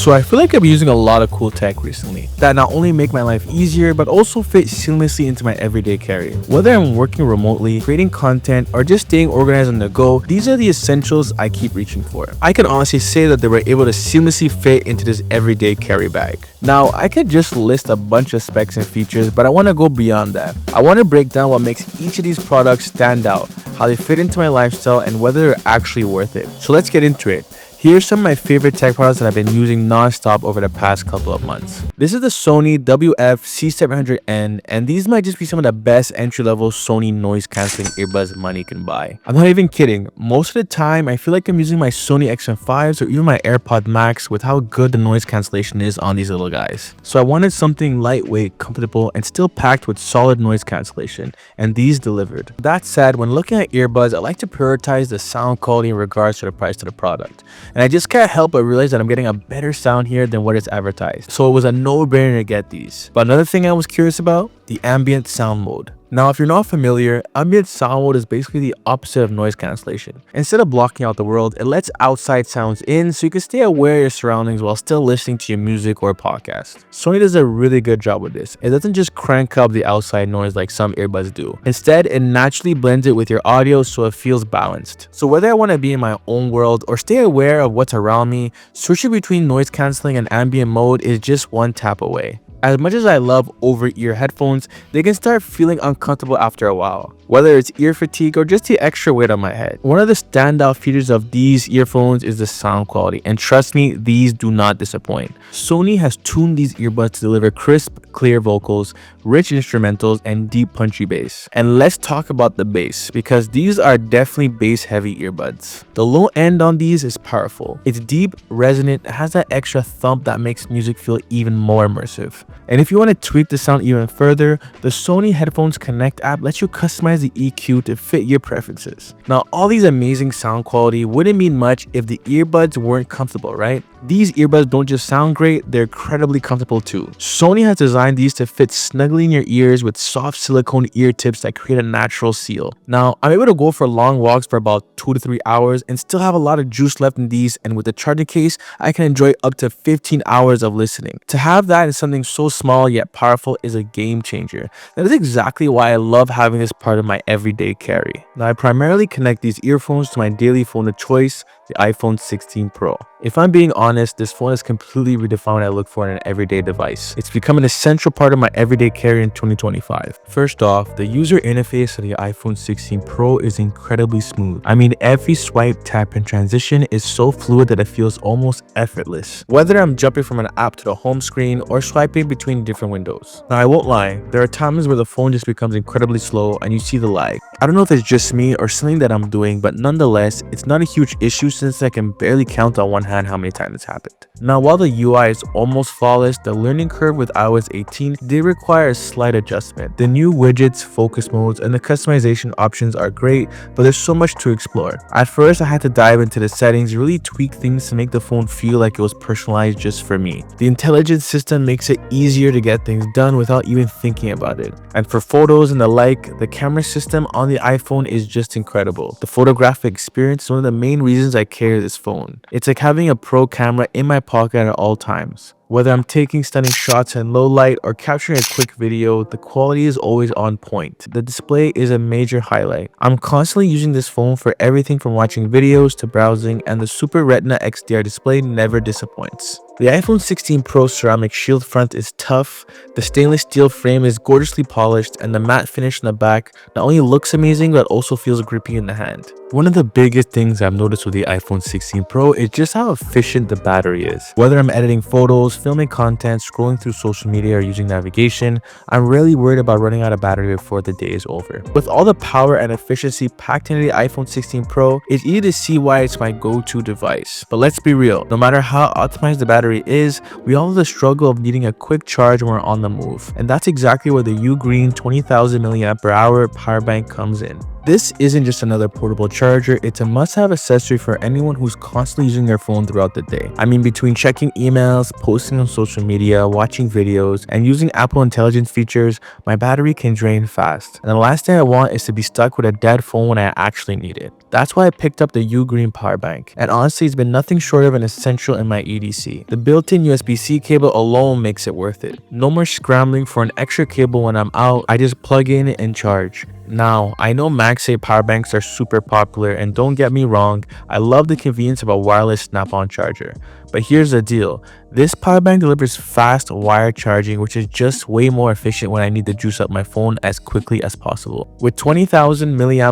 So I feel like I'm using a lot of cool tech recently that not only make my life easier but also fit seamlessly into my everyday carry. Whether I'm working remotely, creating content, or just staying organized on the go, these are the essentials I keep reaching for. I can honestly say that they were able to seamlessly fit into this everyday carry bag. Now, I could just list a bunch of specs and features, but I want to go beyond that. I want to break down what makes each of these products stand out, how they fit into my lifestyle, and whether they're actually worth it. So let's get into it. Here's some of my favorite tech products that I've been using non-stop over the past couple of months. This is the Sony WF-C700N, and these might just be some of the best entry-level Sony noise-canceling earbuds money can buy. I'm not even kidding. Most of the time, I feel like I'm using my Sony XM5s or even my AirPod Max with how good the noise cancellation is on these little guys. So I wanted something lightweight, comfortable, and still packed with solid noise cancellation, and these delivered. That said, when looking at earbuds, I like to prioritize the sound quality in regards to the price of the product. And I just can't help but realize that I'm getting a better sound here than what is advertised. So it was a no-brainer to get these. But another thing I was curious about, the ambient sound mode. Now, if you're not familiar, ambient sound mode is basically the opposite of noise cancellation. Instead of blocking out the world, it lets outside sounds in so you can stay aware of your surroundings while still listening to your music or podcast. Sony does a really good job with this. It doesn't just crank up the outside noise like some earbuds do. Instead, it naturally blends it with your audio so it feels balanced. So whether I want to be in my own world or stay aware of what's around me, switching between noise cancelling and ambient mode is just one tap away. As much as I love over-ear headphones, they can start feeling uncomfortable after a while, whether it's ear fatigue or just the extra weight on my head. One of the standout features of these earphones is the sound quality, and trust me, these do not disappoint. Sony has tuned these earbuds to deliver crisp, clear vocals, rich instrumentals, and deep punchy bass. And let's talk about the bass, because these are definitely bass-heavy earbuds. The low end on these is powerful. It's deep, resonant, has that extra thump that makes music feel even more immersive. And if you want to tweak the sound even further, the Sony Headphones Connect app lets you customize the EQ to fit your preferences. Now, all these amazing sound quality wouldn't mean much if the earbuds weren't comfortable, right? These earbuds don't just sound great, they're incredibly comfortable too. Sony has designed these to fit snugly in your ears with soft silicone ear tips that create a natural seal. Now, I'm able to go for long walks for about 2 to 3 hours and still have a lot of juice left in these, and with the charging case, I can enjoy up to 15 hours of listening. To have that in something so small yet powerful is a game changer. That is exactly why I love having this part of my everyday carry. Now, I primarily connect these earphones to my daily phone of choice, the iPhone 16 Pro. If I'm being honest, this phone has completely redefined what I look for in an everyday device. It's become an essential part of my everyday carry in 2025. First off, the user interface of the iPhone 16 Pro is incredibly smooth. I mean, every swipe, tap, and transition is so fluid that it feels almost effortless. Whether I'm jumping from an app to the home screen or swiping between different windows. Now, I won't lie, there are times where the phone just becomes incredibly slow and you see the lag. I don't know if it's just me or something that I'm doing, but nonetheless, it's not a huge issue since I can barely count on one hand how many times it's happened. Now, while the UI is almost flawless, the learning curve with iOS 18 did require a slight adjustment. The new widgets, focus modes, and the customization options are great, but there's so much to explore. At first, I had to dive into the settings, really tweak things to make the phone feel like it was personalized just for me. The intelligence system makes it easier to get things done without even thinking about it. And for photos and the like, the camera system on the iPhone is just incredible. The photographic experience is one of the main reasons I carry this phone. It's like having a pro camera in my pocket at all times. Whether I'm taking stunning shots in low light or capturing a quick video, the quality is always on point. The display is a major highlight. I'm constantly using this phone for everything from watching videos to browsing, and the Super Retina XDR display never disappoints. The iPhone 16 Pro ceramic shield front is tough, the stainless steel frame is gorgeously polished, and the matte finish in the back not only looks amazing but also feels grippy in the hand. One of the biggest things I've noticed with the iPhone 16 Pro is just how efficient the battery is. Whether I'm editing photos, filming content, scrolling through social media, or using navigation, I'm rarely worried about running out of battery before the day is over. With all the power and efficiency packed into the iPhone 16 Pro, it's easy to see why it's my go-to device. But let's be real, no matter how optimized the battery is, we all have the struggle of needing a quick charge when we're on the move. And that's exactly where the Ugreen 20,000 mAh power bank comes in. This isn't just another portable charger, it's a must-have accessory for anyone who's constantly using their phone throughout the day. I mean, between checking emails, posting on social media, watching videos, and using Apple Intelligence features, my battery can drain fast. And the last thing I want is to be stuck with a dead phone when I actually need it. That's why I picked up the Ugreen power bank, and honestly it's been nothing short of an essential in my EDC. The built-in USB-C cable alone makes it worth it. No more scrambling for an extra cable when I'm out, I just plug in and charge. Now, I know MagSafe power banks are super popular, and don't get me wrong, I love the convenience of a wireless snap-on charger. But here's the deal, this power bank delivers fast wire charging, which is just way more efficient when I need to juice up my phone as quickly as possible. With 20,000 mAh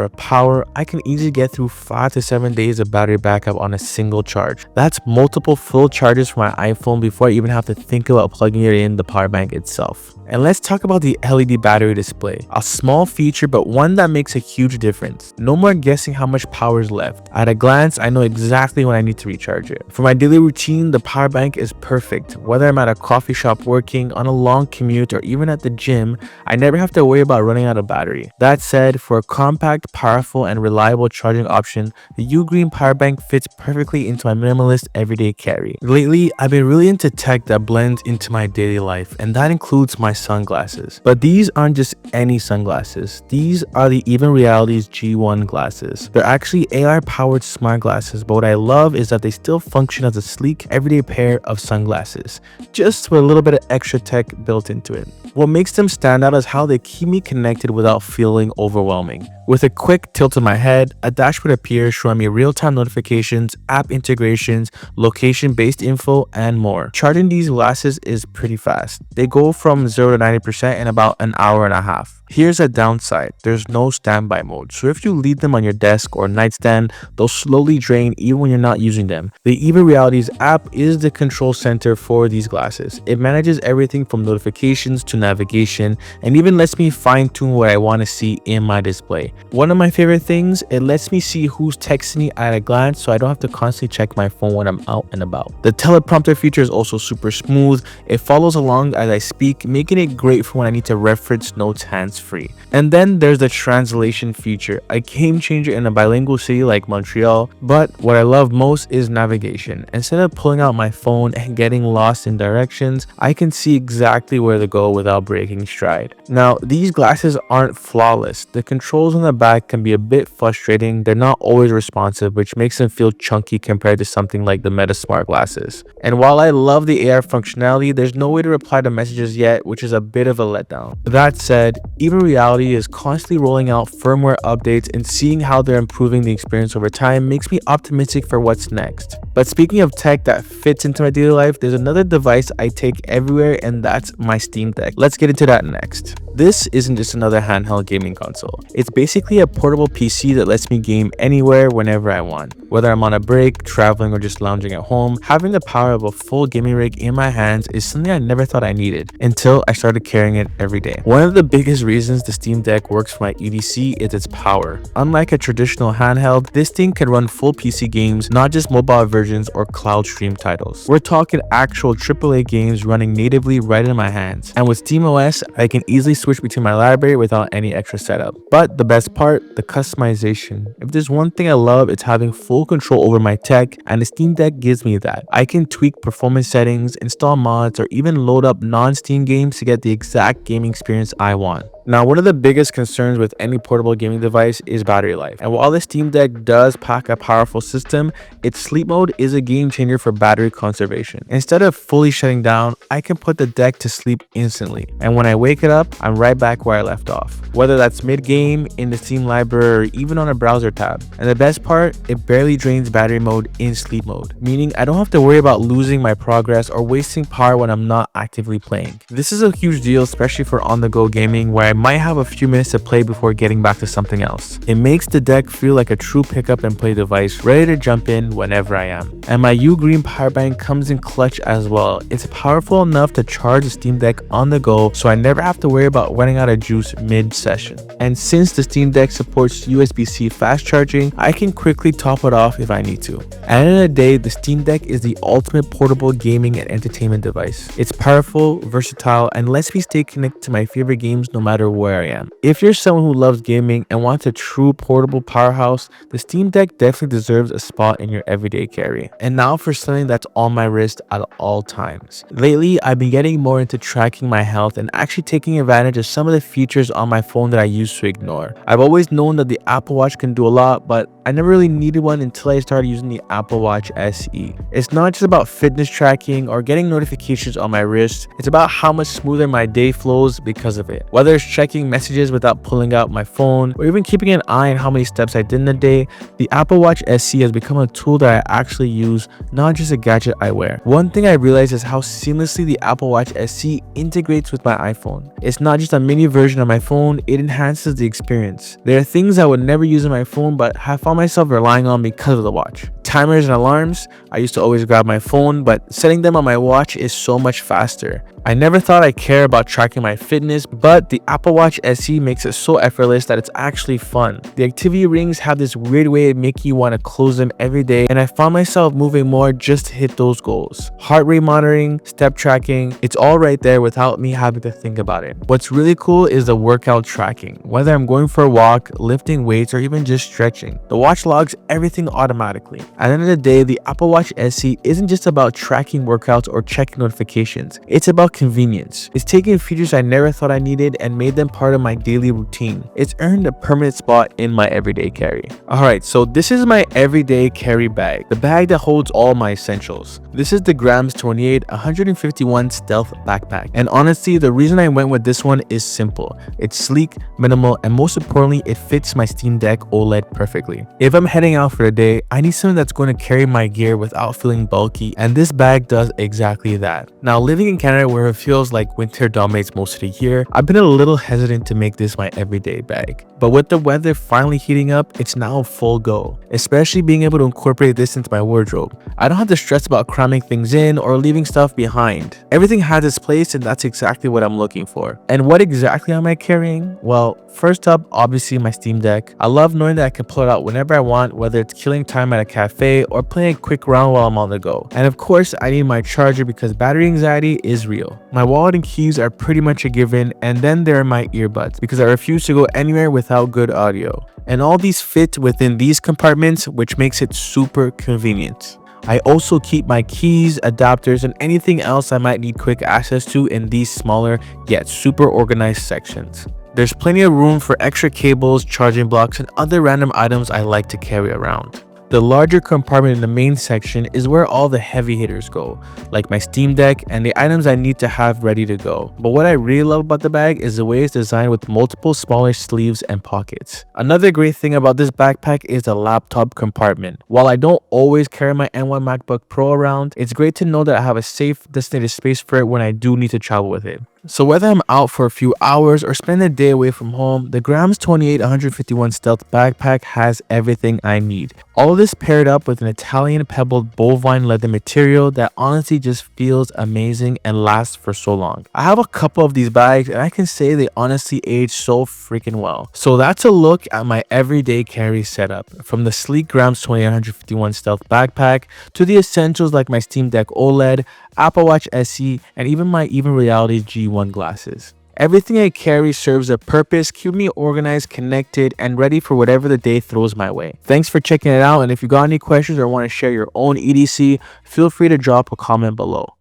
of power, I can easily get through 5 to 7 days of battery backup on a single charge. That's multiple full charges for my iPhone before I even have to think about plugging it in the power bank itself. And let's talk about the LED battery display. A small feature, but one that makes a huge difference. No more guessing how much power is left. At a glance, I know exactly when I need to recharge it. For my daily routine, the power bank is perfect. Whether I'm at a coffee shop working, on a long commute, or even at the gym, I never have to worry about running out of battery. That said, for a compact, powerful, and reliable charging option, the Ugreen power bank fits perfectly into my minimalist everyday carry. Lately, I've been really into tech that blends into my daily life, and that includes my sunglasses. But these aren't just any sunglasses. These are the Even Reality's G1 glasses. They're actually AR powered smart glasses, but what I love is that they still function as a sleek everyday pair of sunglasses, just with a little bit of extra tech built into it. What makes them stand out is how they keep me connected without feeling overwhelming. With a quick tilt of my head, a dashboard appears showing me real-time notifications, app integrations, location-based info, and more. Charging these glasses is pretty fast. They go from 0 to 90% in about an hour and a half. Here's a downside, there's no standby mode, so if you leave them on your desk or nightstand, they'll slowly drain even when you're not using them. The Even Realities app is the control center for these glasses. It manages everything from notifications to navigation, and even lets me fine-tune what I want to see in my display. One of my favorite things, it lets me see who's texting me at a glance, so I don't have to constantly check my phone when I'm out and about. The teleprompter feature is also super smooth. It follows along as I speak, making it great for when I need to reference notes hands-free. And then there's the translation feature, a game changer in a bilingual city like Montreal. But what I love most is navigation. Instead of pulling out my phone and getting lost in directions, I can see exactly where to go without breaking stride. Now, these glasses aren't flawless. The controls on the back can be a bit frustrating. They're not always responsive, which makes them feel chunky compared to something like the Meta Smart glasses. And while I love the AR functionality, there's no way to reply to messages yet, which is a bit of a letdown. That said, Even Reality is constantly rolling out firmware updates, and seeing how they're improving the experience over time makes me optimistic for what's next. But speaking of tech that fits into my daily life, there's another device I take everywhere, and that's my Steam Deck. Let's get into that next. This isn't just another handheld gaming console. It's basically a portable PC that lets me game anywhere, whenever I want. Whether I'm on a break, traveling, or just lounging at home, having the power of a full gaming rig in my hands is something I never thought I needed until I started carrying it every day. One of the biggest reasons the Steam Deck works for my EDC is its power. Unlike a traditional handheld, this thing can run full PC games, not just mobile versions or cloud stream titles. We're talking actual AAA games running natively right in my hands. And with SteamOS, I can easily switch between my library without any extra setup. But the best part, the customization. If there's one thing I love, it's having full control over my tech, and the Steam Deck gives me that. I can tweak performance settings, install mods, or even load up non-Steam games to get the exact gaming experience I want. Now, one of the biggest concerns with any portable gaming device is battery life. And while the Steam Deck does pack a powerful system, its sleep mode is a game changer for battery conservation. Instead of fully shutting down, I can put the deck to sleep instantly. And when I wake it up, I'm right back where I left off. Whether that's mid-game, in the Steam library, or even on a browser tab. And the best part, it barely drains battery mode in sleep mode, meaning I don't have to worry about losing my progress or wasting power when I'm not actively playing. This is a huge deal, especially for on-the-go gaming, where I might have a few minutes to play before getting back to something else. It makes the deck feel like a true pick up and play device, ready to jump in whenever I am. And my Ugreen power bank comes in clutch as well. It's powerful enough to charge the Steam Deck on the go, so I never have to worry about running out of juice mid-session. And since the Steam Deck supports USB-C fast charging, I can quickly top it off if I need to. At the end of the day, the Steam Deck is the ultimate portable gaming and entertainment device. It's powerful, versatile, and lets me stay connected to my favorite games no matter where I am. If you're someone who loves gaming and wants a true portable powerhouse, the Steam Deck definitely deserves a spot in your everyday carry. And now for something that's on my wrist at all times. Lately, I've been getting more into tracking my health and actually taking advantage of some of the features on my phone that I used to ignore. I've always known that the Apple Watch can do a lot, but I never really needed one until I started using the Apple Watch SE. It's not just about fitness tracking or getting notifications on my wrist, it's about how much smoother my day flows because of it. Whether it's checking messages without pulling out my phone or even keeping an eye on how many steps I did in a day, the Apple Watch SE has become a tool that I actually use, not just a gadget I wear. One thing I realized is how seamlessly the Apple Watch SE integrates with my iPhone. It's not just a mini version of my phone, it enhances the experience. There are things I would never use on my phone but have found myself relying on because of the watch. Timers and alarms, I used to always grab my phone, but setting them on my watch is so much faster. I never thought I'd care about tracking my fitness, but the Apple Watch SE makes it so effortless that it's actually fun. The activity rings have this weird way of making you want to close them every day, and I found myself moving more just to hit those goals. Heart rate monitoring, step tracking, it's all right there without me having to think about it. What's really cool is the workout tracking. Whether I'm going for a walk, lifting weights, or even just stretching, the watch logs everything automatically. At the end of the day, the Apple Watch SE isn't just about tracking workouts or checking notifications. It's about convenience. It's taking features I never thought I needed and made them part of my daily routine. It's earned a permanent spot in my everyday carry. Alright, so this is my everyday carry bag, the bag that holds all my essentials. This is the Grams 28 151 Stealth backpack, and honestly, the reason I went with this one is simple. It's sleek, minimal, and most importantly, it fits my Steam Deck OLED perfectly. If I'm heading out for the day, I need something that's going to carry my gear without feeling bulky, and this bag does exactly that. Now, living in Canada where it feels like winter dominates most of the year, I've been a little hesitant to make this my everyday bag. But with the weather finally heating up, it's now full go, especially being able to incorporate this into my wardrobe. I don't have to stress about cramming things in or leaving stuff behind. Everything has its place, and that's exactly what I'm looking for. And what exactly am I carrying? Well, first up, obviously my Steam Deck. I love knowing that I can pull it out whenever I want, whether it's killing time at a cafe or playing a quick round while I'm on the go. And of course, I need my charger because battery anxiety is real. My wallet and keys are pretty much a given, and then there are my earbuds because I refuse to go anywhere without good audio. And all these fit within these compartments, which makes it super convenient. I also keep my keys, adapters, and anything else I might need quick access to in these smaller yet super organized sections. There's plenty of room for extra cables, charging blocks, and other random items I like to carry around. The larger compartment in the main section is where all the heavy hitters go, like my Steam Deck and the items I need to have ready to go. But what I really love about the bag is the way it's designed with multiple smaller sleeves and pockets. Another great thing about this backpack is the laptop compartment. While I don't always carry my M1 MacBook Pro around, it's great to know that I have a safe designated space for it when I do need to travel with it. So whether I'm out for a few hours or spend a day away from home, the Grams 28 151 Stealth backpack has everything I need. All of this paired up with an Italian pebbled bovine leather material that honestly just feels amazing and lasts for so long. I have a couple of these bags and I can say they honestly age so freaking well. So that's a look at my everyday carry setup, from the sleek Grams 28 151 Stealth backpack to the essentials like my Steam Deck OLED, Apple Watch SE, and even my Even Reality G1 glasses. Everything I carry serves a purpose, keeping me organized, connected, and ready for whatever the day throws my way. Thanks for checking it out, and if you got any questions or want to share your own EDC, feel free to drop a comment below.